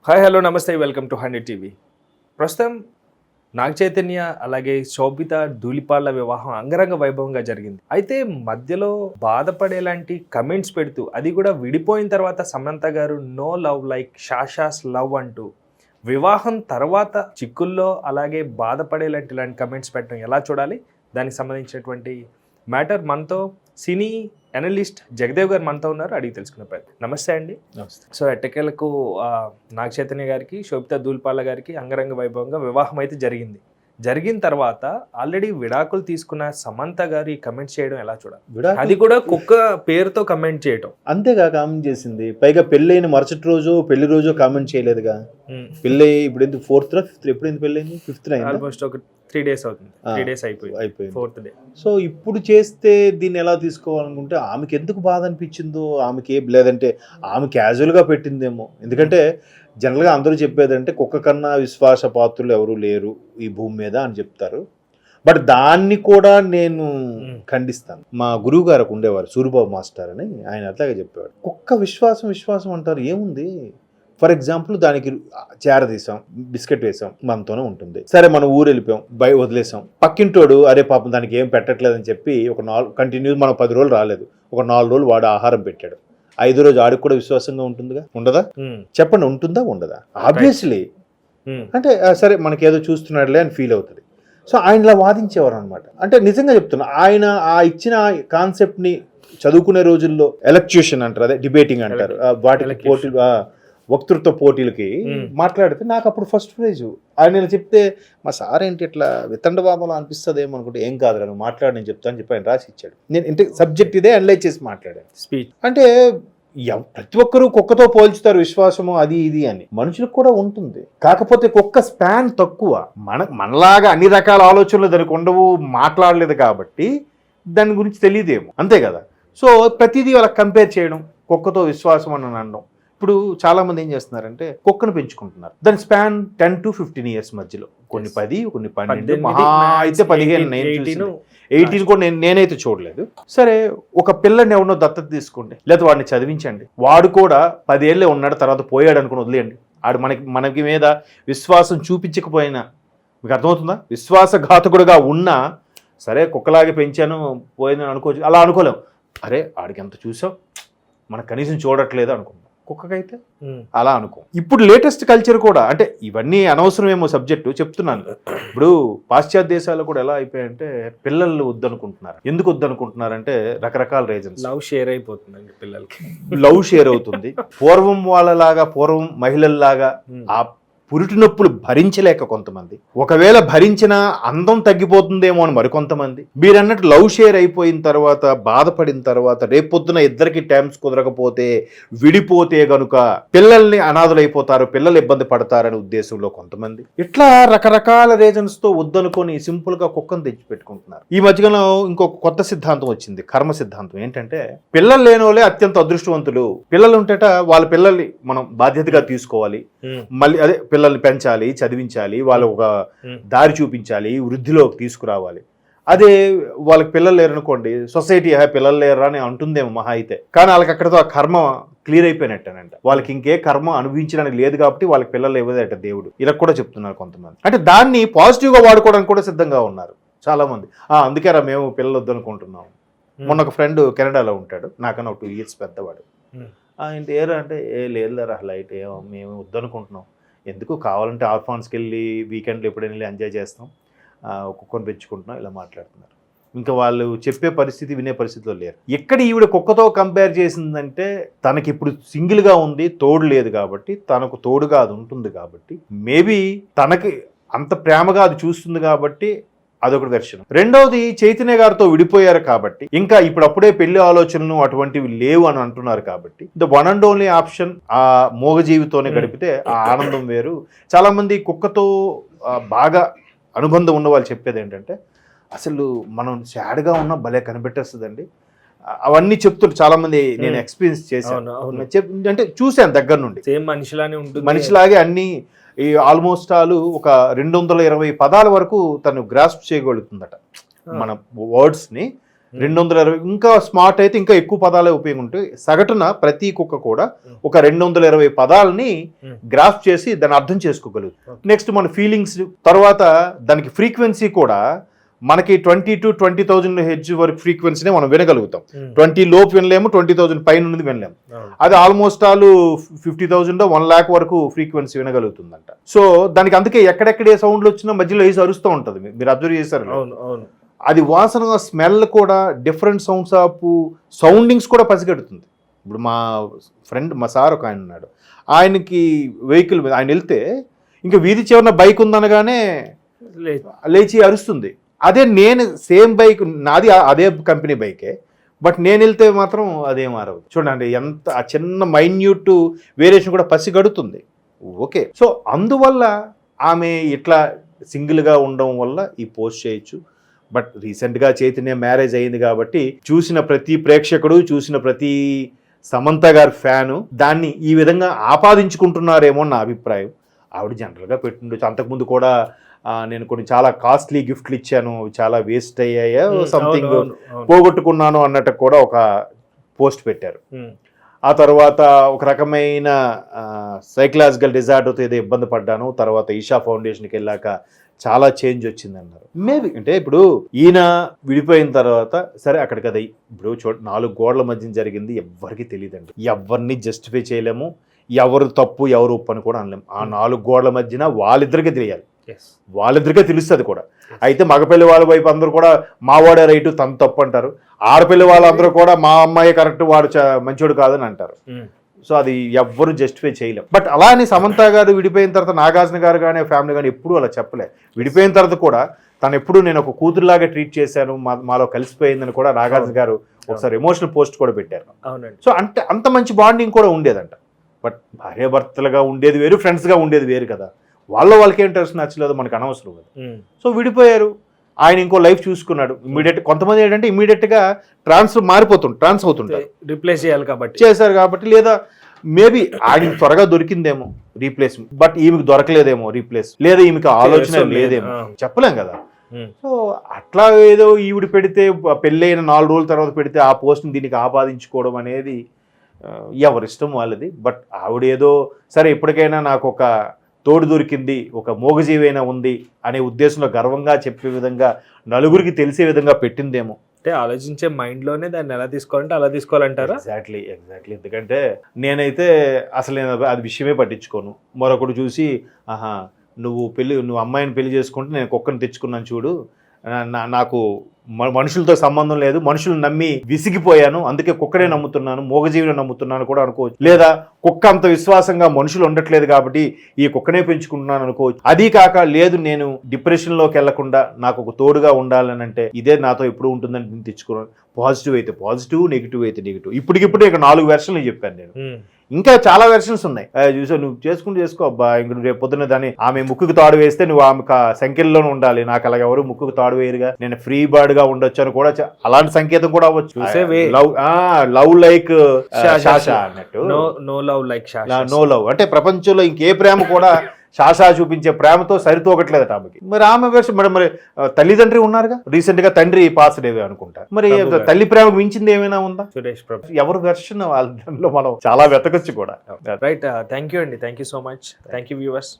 Hi hello నమస్తే welcome to 100 TV. ప్రస్తుతం నాగ చైతన్య అలాగే శోభిత ధూళిపాళ్ల వివాహం అంగరంగ వైభవంగా జరిగింది. అయితే మధ్యలో బాధపడేలాంటి కమెంట్స్ పెడుతూ, అది కూడా విడిపోయిన తర్వాత సమంత గారు నో లవ్ లైక్ షాషాస్ లవ్ అంటూ వివాహం తర్వాత చిక్కుల్లో అలాగే బాధపడేలాంటి ఇలాంటి కమెంట్స్ పెట్టడం ఎలా చూడాలి, దానికి సంబంధించినటువంటి మ్యాటర్ మనతో సినీ అనలిస్ట్ జగదేవ్ గారు మనతో ఉన్నారు, అడిగి తెలుసుకునే ప్రయత్నం. నమస్తే అండి. నమస్తే. సో ఎట్టకేలకు నాగ చైతన్య గారికి శోభిత ధూళిపాళ్ల గారికి అంగరంగ వైభవంగా వివాహం అయితే జరిగింది. జరిగిన తర్వాత ఆల్రెడీ విడాకులు తీసుకున్న సమంత గారు ఈ కమెంట్ చేయడం ఎలా చూడాలి? అది కూడా కుక్క పేరుతో కమెంట్ చేయడం. అంతేగా కామెంట్ చేసింది. పైగా పెళ్ళైన మరుసటి రోజు పెళ్లి రోజు కామెంట్ చేయలేదుగా. పెళ్ళి ఇప్పుడు ఎందుకు 4th రా 5th ఎప్పుడు ఎందుకు పెళ్ళైంది? 5th ఆల్మోస్ట్ ఒక 3 days అవుతుంది. 3 days అయిపోయింది. 4th day. సో ఇప్పుడు చేస్తే దీన్ని ఎలా తీసుకోవాలనుకుంటే ఆమెకి ఎందుకు బాధ అనిపించిందో, ఆమెకి లేదంటే ఆమె క్యాజువల్గా పెట్టిందేమో. ఎందుకంటే జనరల్గా అందరూ చెప్పేదంటే కుక్క కన్నా విశ్వాస పాత్రులు ఎవరు లేరు ఈ భూమి మీద అని చెప్తారు. బట్ దాన్ని కూడా నేను ఖండిస్తాను. మా గురువు గారు ఉండేవారు సూరిబాబు మాస్టర్ అని, ఆయన అట్లాగే చెప్పేవాడు. కుక్క విశ్వాసం అంటారు, ఏముంది? ఫర్ ఎగ్జాంపుల్ దానికి చేరదీసాం, బిస్కెట్ వేసాం, మనతోనే ఉంటుంది. సరే మనం ఊరు వెళ్ళిపోయాం, వదిలేసాం. పక్కింటోడు అరే పాపం దానికి ఏం పెట్టట్లేదని చెప్పి ఒక 4 కంటిన్యూస్ మనం 10 రోజులు రాలేదు, ఒక 4 రోజులు వాడు ఆహారం పెట్టాడు. 5వ రోజు ఆడికి కూడా విశ్వాసంగా ఉంటుందిగా, ఉండదా? చెప్పండి, ఉంటుందా ఉండదా? ఆబ్వియస్లీ. అంటే సరే మనకి ఏదో చూస్తున్నాడులే అని ఫీల్ అవుతుంది. సో ఆయన ఇలా వాదించేవారు అనమాట. అంటే నిజంగా చెప్తున్నా, ఆయన ఆ ఇచ్చిన కాన్సెప్ట్ని చదువుకునే రోజుల్లో ఎలక్ట్యూషన్ అంటారు, అదే డిబేటింగ్ అంటారు, వాటికి పోటీ వక్తృత్వ పోటీలకి మాట్లాడితే నాకు అప్పుడు ఫస్ట్ ప్రైజ్. ఆయన చెప్తే మా సార్ ఏంటి ఇట్లా వితండవాదంలో అనిపిస్తుంది ఏమో అనుకుంటే, ఏం కాదు నువ్వు మాట్లాడి నేను చెప్తాను చెప్పి ఆయన రాసి ఇచ్చాడు. నేను ఇంటే సబ్జెక్ట్ ఇదే అనలైజ్ చేసి మాట్లాడాను. స్పీచ్ అంటే ప్రతి ఒక్కరూ కుక్కతో పోల్చుతారు విశ్వాసము అది ఇది అని. మనుషులకు కూడా ఉంటుంది, కాకపోతే కుక్క స్పాన్ తక్కువ. మనలాగా అన్ని రకాల ఆలోచనలు దానికి ఉండవు, మాట్లాడలేదు కాబట్టి దాని గురించి తెలియదేమో, అంతే కదా. సో ప్రతిదీ వాళ్ళకి కంపేర్ చేయడం, కుక్కతో విశ్వాసం అని అనడం. ఇప్పుడు చాలా మంది ఏం చేస్తున్నారంటే కుక్కను పెంచుకుంటున్నారు, దాని స్పాన్ 10 to 15 years మధ్యలో, కొన్ని 10, కొన్ని 12, మహా అయితే 15, 18 కూడా నేనైతే చూడలేదు. సరే ఒక పిల్లని ఎవరినో దత్తత తీసుకోండి, లేదా వాడిని చదివించండి, వాడు కూడా 10 ఏళ్ళే ఉన్నాడు, తర్వాత పోయాడు అనుకుని వదిలేయండి. ఆడు మనకి మీద విశ్వాసం చూపించకపోయినా, మీకు అర్థమవుతుందా? విశ్వాసఘాతకుడుగా ఉన్నా సరే కుక్కలాగే పెంచాను పోయిందని అనుకోవచ్చు, అలా అనుకోలేం. అరే ఆడికి ఎంత చూసావు, మనకు కనీసం చూడట్లేదు అనుకుంటాం. కుక్కకైతే అలా అనుకో. ఇప్పుడు లేటెస్ట్ కల్చర్ కూడా, అంటే ఇవన్నీ అనవసరమేమో సబ్జెక్టు చెప్తున్నాను. ఇప్పుడు పాశ్చాత్య దేశాల్లో కూడా ఎలా అయిపోయాయంటే పిల్లలు వద్దనుకుంటున్నారు. ఎందుకు వద్దనుకుంటున్నారంటే రకరకాల రీజన్స్. లవ్ షేర్ అయిపోతుందండి పిల్లలకి, లవ్ షేర్ అవుతుంది. పూర్వం మహిళల్లాగా ఆ పురిటి నొప్పులు భరించలేక కొంతమంది, ఒకవేళ భరించినా అందం తగ్గిపోతుందేమో అని మరికొంతమంది. మీరన్నట్టు లవ్ షేర్ అయిపోయిన తర్వాత బాధపడిన తర్వాత రేపొద్దున ఇద్దరికి టైమ్స్ కుదరకపోతే విడిపోతే గనుక పిల్లల్ని అనాథులైపోతారు, పిల్లలు ఇబ్బంది పడతారనే ఉద్దేశంలో కొంతమంది. ఇట్లా రకరకాల రీజన్స్ తో వద్దనుకొని సింపుల్ గా కుక్కను తెచ్చి పెట్టుకుంటున్నారు. ఈ మధ్యలో ఇంకొక కొత్త సిద్ధాంతం వచ్చింది, కర్మ సిద్ధాంతం. ఏంటంటే పిల్లలు లేని వాళ్ళే అత్యంత అదృష్టవంతులు. పిల్లలు ఉంటేట వాళ్ళ పిల్లల్ని మనం బాధ్యతగా తీసుకోవాలి, మళ్ళీ అదే పిల్లల్ని పెంచాలి, చదివించాలి, వాళ్ళు ఒక దారి చూపించాలి, వృద్ధిలోకి తీసుకురావాలి. అదే వాళ్ళకి పిల్లలు లేరనుకోండి, సొసైటీ పిల్లలు లేరా అని అంటుందేమో మహా అయితే. కానీ వాళ్ళకి అక్కడతో ఆ కర్మ క్లియర్ అయిపోయినట్టేనంట. వాళ్ళకి ఇంకే కర్మ అనుభవించడానికి లేదు కాబట్టి వాళ్ళకి పిల్లలు ఇవ్వదట దేవుడు. ఇలా కూడా చెప్తున్నారు కొంతమంది. అంటే దాన్ని పాజిటివ్గా వాడుకోవడానికి కూడా సిద్ధంగా ఉన్నారు చాలా మంది. అందుకేరా మేము పిల్లలు వద్దనుకుంటున్నాం. మొన్న ఒక ఫ్రెండ్ కెనడాలో ఉంటాడు, నాకన్నా ఒక 2 years పెద్దవాడు. ఇంత ఏరా అంటే లేదులేరా లైట్ మేము వద్దనుకుంటున్నాం, ఎందుకు కావాలంటే ఆర్ఫాన్స్కి వెళ్ళి వీకెండ్లో ఎప్పుడైనా వెళ్ళి ఎంజాయ్ చేస్తాం, కుక్కను పెంచుకుంటున్నాం, ఇలా మాట్లాడుతున్నారు. ఇంకా వాళ్ళు చెప్పే పరిస్థితి, వినే పరిస్థితిలో లేరు. ఎక్కడ ఈవిడ కుక్కతో కంపేర్ చేసిందంటే తనకి ఇప్పుడు సింగిల్గా ఉంది, తోడు లేదు కాబట్టి, తనకు తోడుగా అది ఉంటుంది కాబట్టి, మేబీ తనకి అంత ప్రేమగా అది చూస్తుంది కాబట్టి అదొకటి దర్శనం. రెండవది చైతన్య గారితో విడిపోయారు కాబట్టి, ఇంకా ఇప్పుడప్పుడే పెళ్లి ఆలోచనలు అటువంటివి లేవు అని అంటున్నారు కాబట్టి, the one and only option ఆ మోగ జీవితోనే గడిపితే ఆ ఆనందం వేరు. చాలా మంది కుక్కతో బాగా అనుబంధం ఉన్న వాళ్ళు చెప్పేది ఏంటంటే, అసలు మనం సాడ్గా ఉన్నా భలే కనిపెట్టేస్తుందండి, అవన్నీ చెప్తుంటే చాలా మంది నేను ఎక్స్పీరియన్స్ చేశాను, అంటే చూశాను దగ్గర నుండి. సేమ్ మనిషిలానే ఉంటుంది, మనిషిలాగే అన్ని ఈ ఆల్మోస్ట్ ఒక 220 పదాల వరకు తను గ్రాస్ప్ చేయగలుగుతుందట మన వర్డ్స్ని. 220 ఇంకా స్మార్ట్ అయితే ఇంకా ఎక్కువ పదాలే ఉపయోగం ఉంటాయి. సగటున ప్రతి కుక్క కూడా ఒక 220 పదాలని గ్రాఫ్ చేసి దాన్ని అర్థం చేసుకోగలుగుతుంది. నెక్స్ట్ మన ఫీలింగ్స్, తర్వాత దానికి ఫ్రీక్వెన్సీ కూడా మనకి 20 to 20,000 హెడ్జ్ వరకు ఫ్రీక్వెన్సీనే మనం వినగలుగుతాం. 20 లోపు వినలేము, 20,000 పైన ఉన్నది వినలేము. అది ఆల్మోస్ట్ ఆల్ 50,000 1 lakh వరకు ఫ్రీక్వెన్సీ వినగలుగుతుందంట. సో దానికి అందుకే ఎక్కడెక్కడే సౌండ్లు వచ్చినా మధ్యలో వేసి అరుస్తూ ఉంటుంది. మీరు అబ్జర్వ్ చేశారు. అది వాసన, స్మెల్ కూడా డిఫరెంట్ సౌండ్స్ ఆఫ్ సౌండింగ్స్ కూడా పసిగడుతుంది. ఇప్పుడు మా ఫ్రెండ్, మా సార్ ఒక ఆయన ఉన్నాడు, ఆయనకి వెహికల్ మీద ఆయన వెళ్తే ఇంకా వీధి చివరన బైక్ ఉందనగానే లేచి అరుస్తుంది. అదే నేను సేమ్ బైక్ నాది, అదే కంపెనీ బైకే, బట్ నేను వెళ్తే మాత్రం అదేం మారదు. చూడండి ఎంత ఆ చిన్న మైన్యూట్ వేరియేషన్ కూడా పసిగడుతుంది. ఓకే, సో అందువల్ల ఆమె ఇట్లా సింగిల్గా ఉండడం వల్ల ఈ పోస్ట్ చేయొచ్చు. బట్ రీసెంట్గా చైతన్య మ్యారేజ్ అయింది కాబట్టి చూసిన ప్రతి ప్రేక్షకుడు, చూసిన ప్రతి సమంత గారి ఫ్యాను దాన్ని ఈ విధంగా ఆపాదించుకుంటున్నారేమో నా అభిప్రాయం. ఆవిడ జనరల్గా పెట్టుండొచ్చు. అంతకుముందు కూడా నేను కొన్ని చాలా కాస్ట్లీ గిఫ్ట్లు ఇచ్చాను, చాలా వేస్ట్ అయ్యాయో సంథింగ్, పోగొట్టుకున్నాను అన్నట్టు కూడా ఒక పోస్ట్ పెట్టారు. ఆ తర్వాత ఒక రకమైన సైకలాజికల్ డిజార్డర్తో ఏదో ఇబ్బంది పడ్డాను, తర్వాత ఈషా ఫౌండేషన్కి వెళ్ళాక చాలా చేంజ్ వచ్చిందన్నారు. మేబీ అంటే ఇప్పుడు ఈయన విడిపోయిన తర్వాత సరే అక్కడికి అది ఇప్పుడు 4 గోడల మధ్య జరిగింది, ఎవ్వరికి తెలియదండి. ఎవరిని జస్టిఫై చేయలేము, ఎవరు తప్పు ఎవరు ఉప్పు అని కూడా అనలేము. ఆ 4 గోడల మధ్యన వాళ్ళిద్దరికీ తెలియాలి, వాళ్ళిద్దరికే తెలుస్తుంది కూడా. అయితే మగపిల్లి వాళ్ళ వైపు అందరూ కూడా మావాడే రైటు తను తప్పు అంటారు, ఆడపిల్లి వాళ్ళందరూ కూడా మా అమ్మాయి కరెక్ట్ వాడు మంచోడు కాదని అంటారు. సో అది ఎవ్వరు జస్టిఫై చేయలేం. బట్ అలా అని సమంత గారు విడిపోయిన తర్వాత నాగార్జున గారు కానీ ఫ్యామిలీ కానీ ఎప్పుడూ అలా చెప్పలే. విడిపోయిన తర్వాత కూడా తను ఎప్పుడు నేను ఒక కూతురులాగా ట్రీట్ చేశాను, మాలో కలిసిపోయిందని కూడా నాగార్జున గారు ఒకసారి ఎమోషనల్ పోస్ట్ కూడా పెట్టారు. సో అంటే అంత మంచి బాండింగ్ కూడా ఉండేదంట. బట్ భార్యాభర్తలుగా ఉండేది వేరు, ఫ్రెండ్స్గా ఉండేది వేరు కదా. వాళ్ళకి ఏం టెస్ట్ నచ్చలేదు, మనకు అనవసరం కదా. సో విడిపోయారు, ఆయన ఇంకో లైఫ్ చూసుకున్నాడు. ఇమీడియట్ కొంతమంది ఏంటంటే ఇమీడియట్గా ట్రాన్స్ అవుతుంటారు, రీప్లేస్ చేయాలి కాబట్టి చేశారు కాబట్టి, లేదా మేబీ ఆయన త్వరగా దొరికిందేమో రీప్లేస్, బట్ ఈమెకు దొరకలేదేమో రీప్లేస్, లేదా ఈమెకు ఆలోచన లేదేమో, చెప్పలేం కదా. సో అట్లా ఏదో ఈవిడ పెడితే పెళ్ళైన 4 రోజుల తర్వాత పెడితే ఆ పోస్ట్ని దీనికి ఆపాదించుకోవడం అనేది ఎవరిష్టం వాళ్ళది. బట్ ఆవిడేదో సరే ఇప్పటికైనా నాకు ఒక తోడు దొరికింది, ఒక మూగజీవైనా ఉంది అనే ఉద్దేశంలో గర్వంగా చెప్పే విధంగా, నలుగురికి తెలిసే విధంగా పెట్టిందేమో. అంటే ఆలోచించే మైండ్లోనే దాన్ని ఎలా తీసుకోవాలంటే అలా తీసుకోవాలంటారా? ఎగ్జాక్ట్లీ. ఎందుకంటే నేనైతే అసలు నేను అది విషయమే పట్టించుకోను. మరొకడు చూసి ఆహా నువ్వు అమ్మాయిని పెళ్లి చేసుకుంటే నేను కుక్కని తెచ్చుకున్నాను చూడు, నాకు మనుషులతో సంబంధం లేదు, మనుషులను నమ్మి విసిగిపోయాను, అందుకే కుక్కనే నమ్ముతున్నాను, మూగజీవిని నమ్ముతున్నాను కూడా అనుకోవచ్చు. లేదా కుక్క అంత విశ్వాసంగా మనుషులు ఉండట్లేదు కాబట్టి ఈ కుక్కనే పెంచుకుంటున్నాను అనుకోవచ్చు. అది కాక లేదు నేను డిప్రెషన్లోకి వెళ్లకుండా నాకు ఒక తోడుగా ఉండాలని అంటే ఇదే నాతో ఎప్పుడు ఉంటుందని నేను తెచ్చుకున్నాను. పాజిటివ్ అయితే పాజిటివ్, నెగిటివ్ అయితే నెగిటివ్. ఇప్పటికిప్పుడు ఇక 4 వెర్షన్లు చెప్పాను నేను. ఇంకా చాలా వెర్షన్స్ ఉన్నాయి. చూసా నువ్వు చేసుకో అబ్బా, ఇంక నువ్వు రేపు పొద్దున్న దాన్ని ఆమె ముక్కుకు తాడు వేస్తే నువ్వు ఆమె సంఖ్యలోనే ఉండాలి, నాకు అలాగ ఎవరు ముక్కుకు తాడు వేయరుగా, నేను ఫ్రీ బర్డ్ గా ఉండొచ్చు అని కూడా అలాంటి సంకేతం కూడా అవ్వచ్చు. లవ్ లైక్ షాషా అన్నట్టు, no love like no love అంటే ప్రపంచంలో ఇంకే ప్రేమ కూడా షాషా చూపించే ప్రేమతో సరితూగట్లేదట ఆమెకి. మరి ఆమె వెర్షన్ మరి తల్లిదండ్రి ఉన్నారుగా, రీసెంట్ గా తండ్రి పాస్ డేవే అనుకుంటా. మరి తల్లి ప్రేమకు మించింది ఏమైనా ఉందా? సురేష్ ప్రభు ఎవరు వెర్షన్ వాళ్ళలో మనం చాలా వెతకొచ్చు కూడా. రైట్. థ్యాంక్ యూ అండి, thank you so much. Thank you viewers.